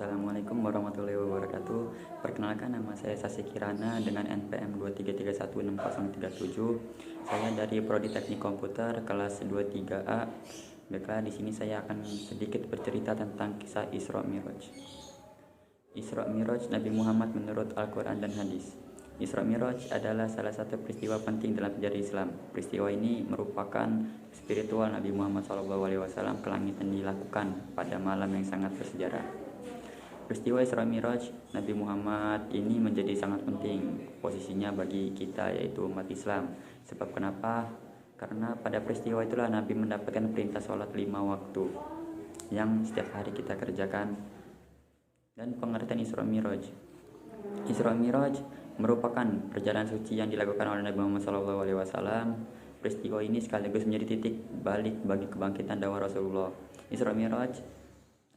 Assalamualaikum warahmatullahi wabarakatuh. Perkenalkan, nama saya Sasi Kirana dengan NPM 2331637. Saya dari Prodi Teknik Komputer kelas 23A. Baiklah, di sini saya akan sedikit bercerita tentang kisah Isra Mi'raj. Isra Mi'raj Nabi Muhammad menurut Al-Quran dan Hadis. Isra Mi'raj adalah salah satu peristiwa penting dalam sejarah Islam. Peristiwa ini merupakan spiritual Nabi Muhammad SAW ke langit yang dilakukan pada malam yang sangat bersejarah. Peristiwa Isra Mi'raj Nabi Muhammad ini menjadi sangat penting posisinya bagi kita, yaitu umat Islam. Sebab kenapa? Karena pada peristiwa itulah Nabi mendapatkan perintah sholat 5 waktu yang setiap hari kita kerjakan. Dan pengertian Isra Mi'raj. Isra Mi'raj merupakan perjalanan suci yang dilakukan oleh Nabi Muhammad SAW. Peristiwa ini sekaligus menjadi titik balik bagi kebangkitan dakwah Rasulullah. Isra Mi'raj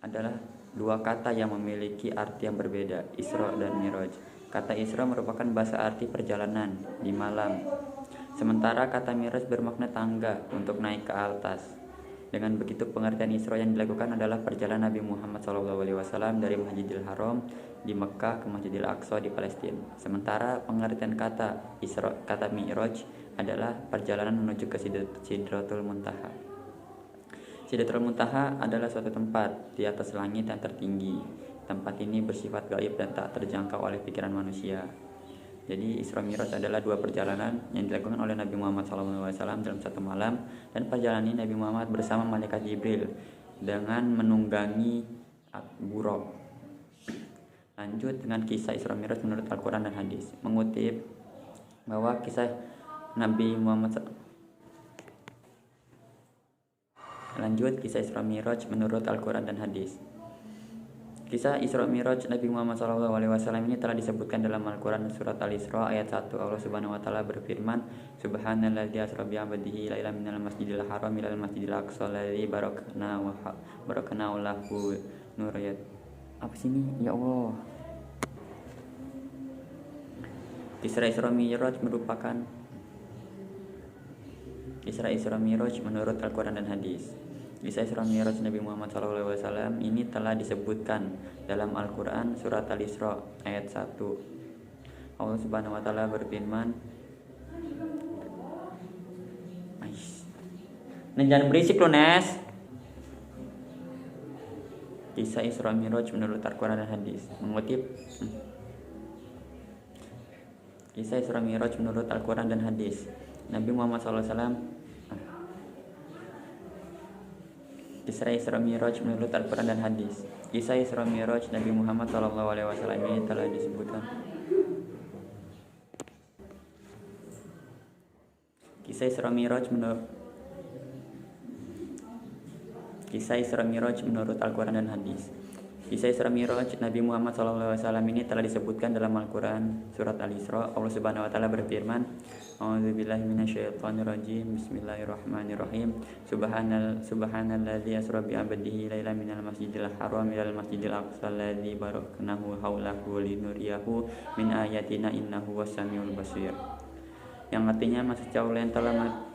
adalah dua kata yang memiliki arti yang berbeda, Isra dan Mi'raj. Kata Isra merupakan bahasa arti perjalanan di malam, sementara kata Mi'raj bermakna tangga untuk naik ke atas. Dengan begitu, pengertian Isra yang dilakukan adalah perjalanan Nabi Muhammad SAW dari Masjidil Haram di Mekah ke Masjidil Aqsa di Palestina. Sementara pengertian kata Isra, kata Mi'raj adalah perjalanan menuju ke Sidratul Muntaha. Sidratul Muntaha adalah suatu tempat di atas langit yang tertinggi. Tempat ini bersifat gaib dan tak terjangkau oleh pikiran manusia. Jadi Isra Mi'raj adalah dua perjalanan yang dilakukan oleh Nabi Muhammad SAW dalam satu malam, dan perjalanan ini Nabi Muhammad bersama malaikat Jibril dengan menunggangi buraq. Lanjut dengan kisah Isra Mi'raj menurut Al-Quran dan Hadis. Mengutip bahwa kisah Nabi Muhammad kisah Isra Mi'raj menurut Al-Quran dan Hadis. Kisah Isra Mi'raj Nabi Muhammad SAW ini telah disebutkan dalam Al-Quran surat Al-Isra ayat 1. Allah Subhanahu wa taala berfirman, Subhanalladzi asra bi 'abdihi lailan minal masjidil haram ilal masjidil aqsa alladzi barakna lahu nuriyat. Apa sih ini? Ya Allah. Kisah Isra Mi'raj merupakan Kisah Isra Mi'raj menurut Al-Quran dan Hadis. Kisah Isra Mi'raj Nabi Muhammad SAW ini telah disebutkan dalam Al-Quran surat Al-Isra ayat 1. Allah Subhanahu wa taala berfirman, jangan berisik lo, Nes. Kisah Isra Mi'raj menurut Al-Quran dan Hadis. Mengutip Kisah Isra Mi'raj menurut Al-Quran dan Hadis. Nabi Muhammad SAW. Kisah Isra Mi'raj menurut Al-Quran dan Hadis. Kisah Isra Mi'raj Nabi Muhammad SAW ini telah disebutkan. Kisah Isra Mi'raj menurut Al-Quran dan Hadis. Kisah Isra Mi'raj Nabi Muhammad SAW ini telah disebutkan dalam Al-Quran surat Al-Isra. Allah Subhanahu wa taala berfirman, A'udzubillahi minasyaitonirrajim. Bismillahirrahmanirrahim. Subhanalladzi asra bi 'abdihi lailan minal masjidil haram ilal masjidil aqsa alladzi baraknahu haulahu linuriyahu min ayatina innahu was-samiul basir. Yang artinya Maha Suci Allah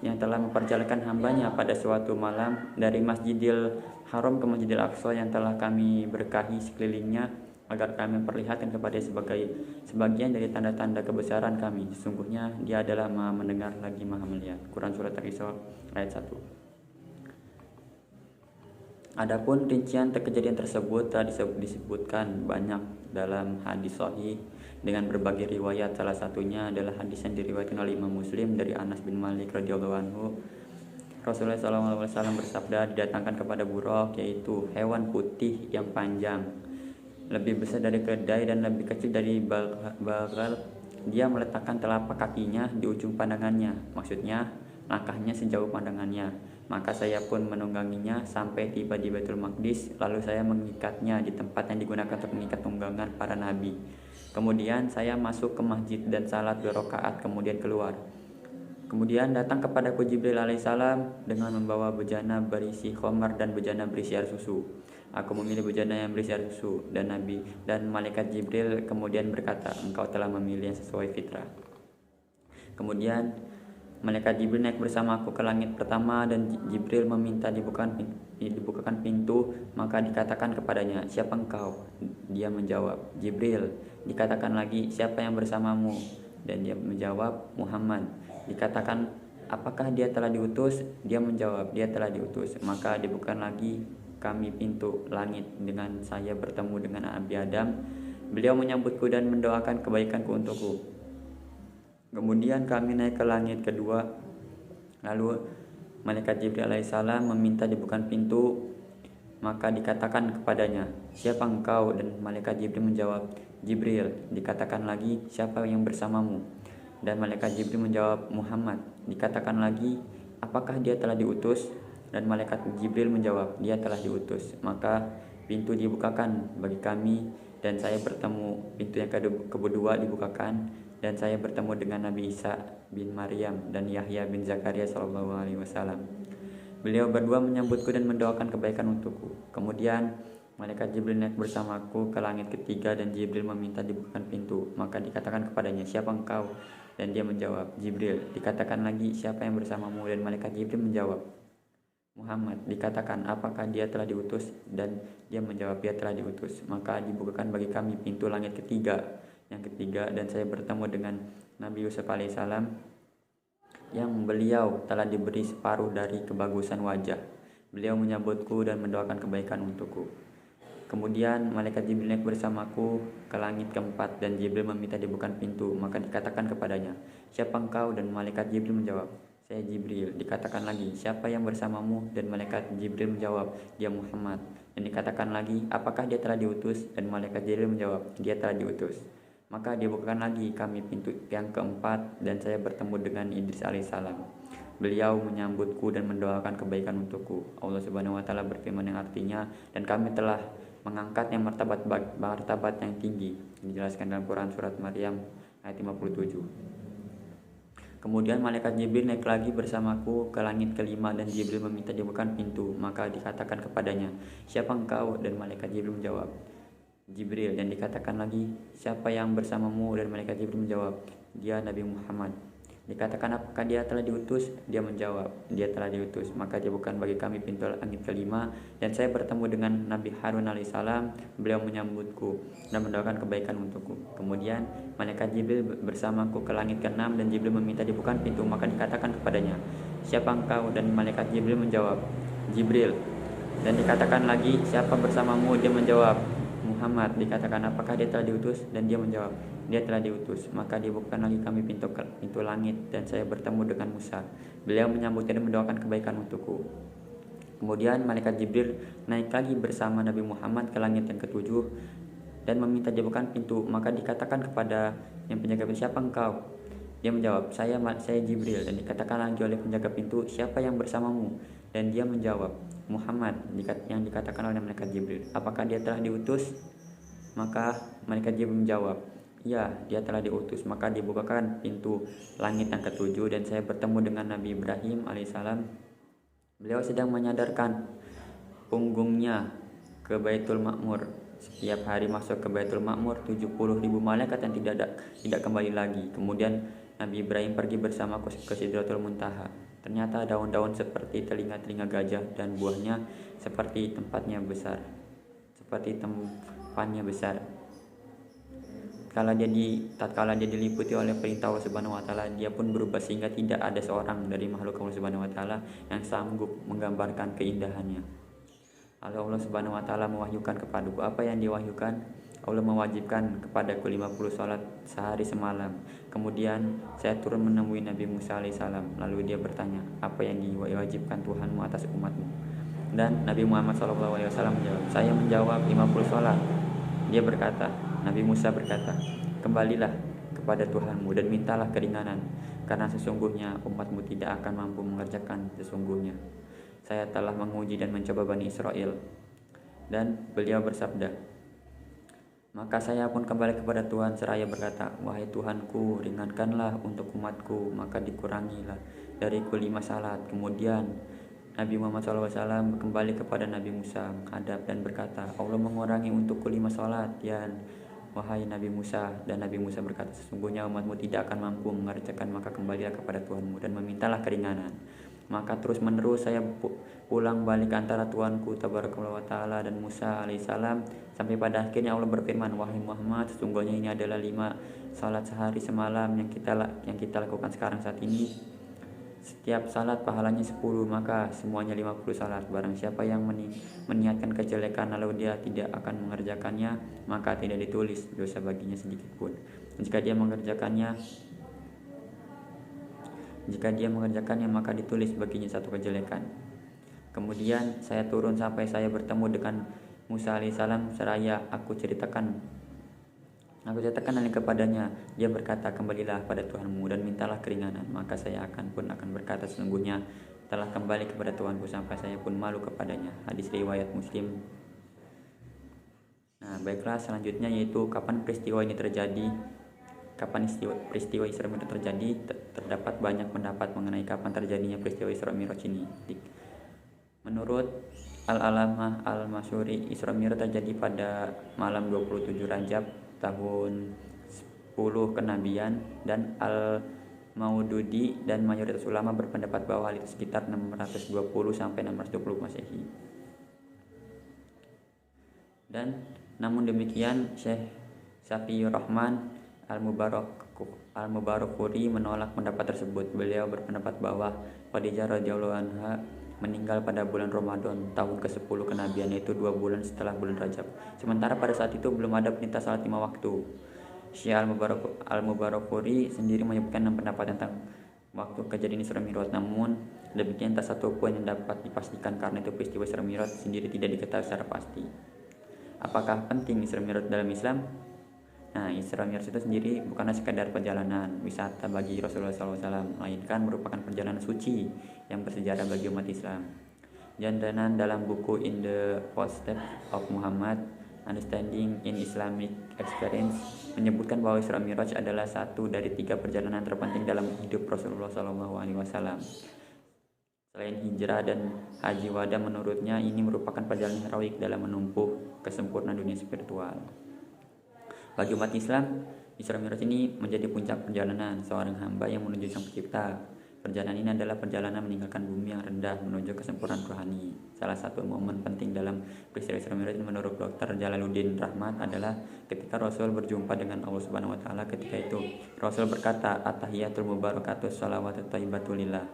yang telah memperjalankan hambanya pada suatu malam dari Masjidil Haram ke Masjidil Aqsa yang telah kami berkahi sekelilingnya, agar kami memperlihatkan kepada sebagian dari tanda-tanda kebesaran kami. Sesungguhnya Dia adalah Maha mendengar lagi Maha melihat. Quran surat Al-Isra ayat 1. Adapun rincian kejadian tersebut telah disebutkan banyak dalam hadis sahih dengan berbagai riwayat. Salah satunya adalah hadis yang diriwayatkan oleh Imam Muslim dari Anas bin Malik radhiyallahu anhu. Rasulullah SAW bersabda, didatangkan kepada buraq, yaitu hewan putih yang panjang, lebih besar dari keledai dan lebih kecil dari bagal. Dia meletakkan telapak kakinya di ujung pandangannya, maksudnya langkahnya sejauh pandangannya. Maka saya pun menungganginya sampai tiba di Baitul Maqdis, lalu saya mengikatnya di tempat yang digunakan untuk mengikat tunggangan para nabi. Kemudian saya masuk ke masjid dan salat 2 rakaat, kemudian keluar. Kemudian datang kepadaku Jibril alaihissalam dengan membawa bejana berisi khamar dan bejana berisi air susu. Aku memilih bejana yang berisi air susu, dan malaikat Jibril kemudian berkata, engkau telah memilih yang sesuai fitrah. Kemudian malaikat Jibril naik bersama aku ke langit pertama, dan Jibril meminta dibukakan pintu. Maka dikatakan kepadanya, siapa engkau? Dia menjawab, Jibril. Dikatakan lagi, siapa yang bersamamu? Dan dia menjawab, Muhammad. Dikatakan, apakah dia telah diutus? Dia menjawab, dia telah diutus. Maka dibukakan lagi kami pintu langit dengan saya bertemu dengan Nabi Adam. Beliau menyambutku dan mendoakan kebaikanku untukku. Kemudian kami naik ke langit kedua. Lalu malaikat Jibril alaihissalam meminta dibukakan pintu. Maka dikatakan kepadanya, siapa engkau? Dan malaikat Jibril menjawab, Jibril. Dikatakan lagi, siapa yang bersamamu? Dan malaikat Jibril menjawab, Muhammad. Dikatakan lagi, apakah dia telah diutus? Dan malaikat Jibril menjawab, dia telah diutus. Maka pintu dibukakan bagi kami dan saya bertemu. Pintu yang kedua dibukakan dan saya bertemu dengan Nabi Isa bin Maryam dan Yahya bin Zakaria sallallahu alaihi wasallam. Beliau berdua menyambutku dan mendoakan kebaikan untukku. Kemudian malaikat Jibril naik bersamaku ke langit ketiga dan Jibril meminta dibukakan pintu. Maka dikatakan kepadanya, siapa engkau? Dan dia menjawab, Jibril. Dikatakan lagi, siapa yang bersamamu? Dan malaikat Jibril menjawab, Muhammad. Dikatakan, apakah dia telah diutus? Dan dia menjawab, dia telah diutus. Maka dibukakan bagi kami pintu langit ketiga. Yang ketiga, dan saya bertemu dengan Nabi Yusuf alaihissalam, yang beliau telah diberi separuh dari kebagusan wajah. Beliau menyambutku dan mendoakan kebaikan untukku. Kemudian malaikat Jibril naik bersamaku ke langit keempat dan Jibril meminta dibukakan pintu. Maka dikatakan kepadanya, siapa engkau? Dan malaikat Jibril menjawab, saya Jibril. Dikatakan lagi, siapa yang bersamamu? Dan malaikat Jibril menjawab, dia Muhammad. Dan dikatakan lagi, apakah dia telah diutus? Dan malaikat Jibril menjawab, dia telah diutus. Maka dibukakan lagi kami pintu yang keempat dan saya bertemu dengan Idris alaihissalam. Beliau menyambutku dan mendoakan kebaikan untukku. Allah Subhanahu wa taala berfirman yang artinya, dan kami telah mengangkatnya martabat yang tinggi. Dijelaskan dalam Quran surat Maryam ayat 57. Kemudian malaikat Jibril naik lagi bersamaku ke langit kelima dan Jibril meminta dibukakan pintu. Maka dikatakan kepadanya, siapa engkau? Dan malaikat Jibril menjawab, Jibril. Dan dikatakan lagi, siapa yang bersamamu? Dan malaikat Jibril menjawab, dia Nabi Muhammad. Dikatakan, apakah dia telah diutus? Dia menjawab, dia telah diutus. Maka dibukakan bagi kami pintu langit kelima dan saya bertemu dengan Nabi Harun alaihissalam. Beliau menyambutku dan mendoakan kebaikan untukku. Kemudian malaikat Jibril bersamaku ke langit keenam dan Jibril meminta dibukakan pintu. Maka dikatakan kepadanya, siapa engkau? Dan malaikat Jibril menjawab, Jibril. Dan dikatakan lagi, siapa bersamamu? Dia menjawab, Muhammad. Dikatakan, apakah dia telah diutus? Dan dia menjawab, dia telah diutus. Maka dibukakan lagi kami pintu langit dan saya bertemu dengan Musa. Beliau menyambutnya dan mendoakan kebaikan untukku. Kemudian malaikat Jibril naik lagi bersama Nabi Muhammad ke langit yang ketujuh dan meminta dibukakan pintu. Maka dikatakan kepada yang penjaga pintu, siapa engkau? Dia menjawab, saya Jibril. Dan dikatakan lagi oleh penjaga pintu, siapa yang bersamamu? Dan dia menjawab, Muhammad. Yang dikatakan oleh malaikat Jibril, apakah dia telah diutus? Maka malaikat Jibril menjawab, ya, dia telah diutus. Maka dibukakan pintu langit yang ketujuh dan saya bertemu dengan Nabi Ibrahim alaihissalam. Beliau sedang menyadarkan punggungnya ke Baitul Ma'mur. Setiap hari masuk ke Baitul Ma'mur 70.000 malaikat yang tidak kembali lagi. Kemudian Nabi Ibrahim pergi bersama ke Sidratul Muntaha. Ternyata daun-daun seperti telinga-telinga gajah dan buahnya seperti tempatnya besar. Tatkala dia diliputi oleh perintah Allah Subhanahu wa taala, dia pun berubah sehingga tidak ada seorang dari makhluk Allah Subhanahu wa taala yang sanggup menggambarkan keindahannya. Lalu Allah Subhanahu wa taala mewahyukan kepadaku. Apa yang diwahyukan? Allah mewajibkan kepadaku 50 salat sehari semalam. Kemudian saya turun menemui Nabi Musa alaihissalam. Lalu dia bertanya, apa yang diwajibkan Tuhanmu atas umatmu? Dan Nabi Muhammad SAW menjawab, saya menjawab 50 salat. Dia berkata, Nabi Musa berkata, kembalilah kepada Tuhanmu dan mintalah keringanan, karena sesungguhnya umatmu tidak akan mampu mengerjakan sesungguhnya. Saya telah menguji dan mencoba Bani Israel. Dan beliau bersabda, maka saya pun kembali kepada Tuhan seraya berkata, wahai Tuhanku, ringankanlah untuk umatku. Maka dikurangilah dariku 5 salat. Kemudian Nabi Muhammad SAW kembali kepada Nabi Musa menghadap dan berkata, Allah mengurangi untukku 5 salat. Dan wahai Nabi Musa, dan Nabi Musa berkata, sesungguhnya umatmu tidak akan mampu mengerjakan, maka kembalilah kepada Tuhanmu dan memintalah keringanan. Maka terus menerus saya pulang balik antara Tuanku Tabarakallah wa ta'ala dan Musa alaihissalam, sampai pada akhirnya Allah berfirman, wahai Muhammad, sesungguhnya ini adalah 5 salat sehari semalam yang kita lakukan sekarang saat ini. Setiap salat pahalanya 10, maka semuanya 50 salat. Barang siapa yang meniatkan kejelekan lalu dia tidak akan mengerjakannya, maka tidak ditulis dosa baginya sedikit pun. Jika dia mengerjakannya maka ditulis baginya satu kejelekan. Kemudian saya turun sampai saya bertemu dengan Musa alaihissalam, seraya aku ceritakan hal kepadanya. Dia berkata, kembalilah pada Tuhanmu dan mintalah keringanan. Maka saya akan berkata, sesungguhnya telah kembali kepada Tuhanku sampai saya pun malu kepadanya. Hadis riwayat Muslim. Nah, baiklah, selanjutnya yaitu kapan peristiwa ini terjadi. Kapan peristiwa Isra Mi'raj terjadi? Terdapat banyak pendapat mengenai kapan terjadinya peristiwa Isra Mi'raj ini. Menurut Al-Alamah Al-Masyuri, Isra Mi'raj terjadi pada malam 27 Rajab tahun 10 kenabian, dan Al-Maududi dan mayoritas ulama berpendapat bahwa hal itu sekitar 620 sampai 620 Masehi. Dan namun demikian Syekh Safiur Rahman Al-Mubarakfuri menolak pendapat tersebut. Beliau berpendapat bahwa Khadijah radhiyallahu anha meninggal pada bulan Ramadan tahun ke-10 kenabian, yaitu 2 bulan setelah bulan Rajab. Sementara pada saat itu belum ada perintah salat 5 waktu. Syekh Al-Mubarakfuri sendiri menyebutkan 6 pendapat tentang waktu kejadian Isra Mi'raj, namun demikian tak satu pun yang dapat dipastikan karena itu peristiwa Isra Mi'raj sendiri tidak diketahui secara pasti. Apakah penting Isra Mi'raj dalam Islam? Nah, Isra Mi'raj itu sendiri bukanlah sekadar perjalanan wisata bagi Rasulullah SAW, melainkan merupakan perjalanan suci yang bersejarah bagi umat Islam. Jandanan dalam buku In the Footsteps of Muhammad, Understanding in Islamic Experience menyebutkan bahwa Isra Mi'raj adalah satu dari 3 perjalanan terpenting dalam hidup Rasulullah SAW. Selain hijrah dan haji wada, menurutnya ini merupakan perjalanan heroik dalam menempuh kesempurnaan dunia spiritual. Bagi umat Islam, Isra Mi'raj ini menjadi puncak perjalanan seorang hamba yang menuju Sang Pencipta. Perjalanan ini adalah perjalanan meninggalkan bumi yang rendah menuju kesempurnaan rohani. Salah satu momen penting dalam peristiwa Isra Mi'raj menurut Dr. Jalaluddin Rahmat adalah ketika Rasul berjumpa dengan Allah Subhanahu wa taala. Ketika itu, Rasul berkata, "At-tahiyatul mubarakatus shalawatut thayyibatul lillah."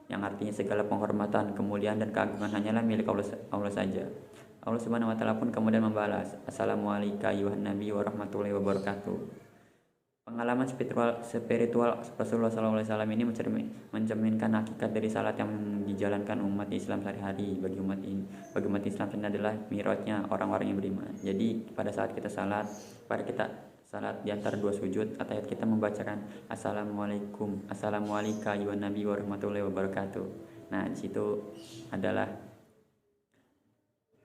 Yang artinya segala penghormatan, kemuliaan dan keagungan hanyalah milik Allah saja. Allah Subhanahu wa taala pun kemudian membalas, "Assalamualaikum ayuhan nabi warahmatullahi wabarakatuh." Pengalaman spiritual Rasulullah SAW ini mencerminkan hakikat dari salat yang dijalankan umat Islam sehari-hari. Bagi umat Islam ini adalah mi'rajnya orang-orang yang beriman. Jadi pada saat kita salat, di antara 2 sujud atayat kita membacakan Assalamualaikum ayuhan nabi warahmatullahi wabarakatuh. Nah, di situ adalah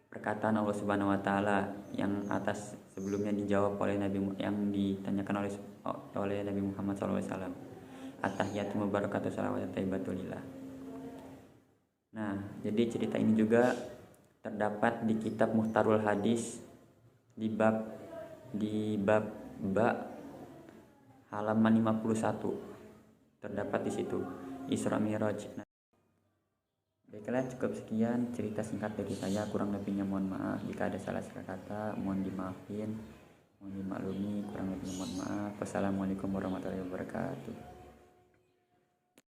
perkataan Allah Subhanahu wa taala yang atas sebelumnya dijawab oleh yang ditanyakan oleh Nabi Muhammad SAW. At-tahiyatu mubarakatuh shalawatut thayyibatul lillah. Nah, jadi cerita ini juga terdapat di kitab Mukhtarul Hadis di bab halaman 51. Terdapat di situ Isra Mi'raj. Baiklah, cukup sekian cerita singkat dari saya. Kurang lebihnya mohon maaf. Jika ada salah kata, mohon dimaafin, mohon dimaklumi. Kurang lebihnya mohon maaf. Wassalamualaikum warahmatullahi wabarakatuh.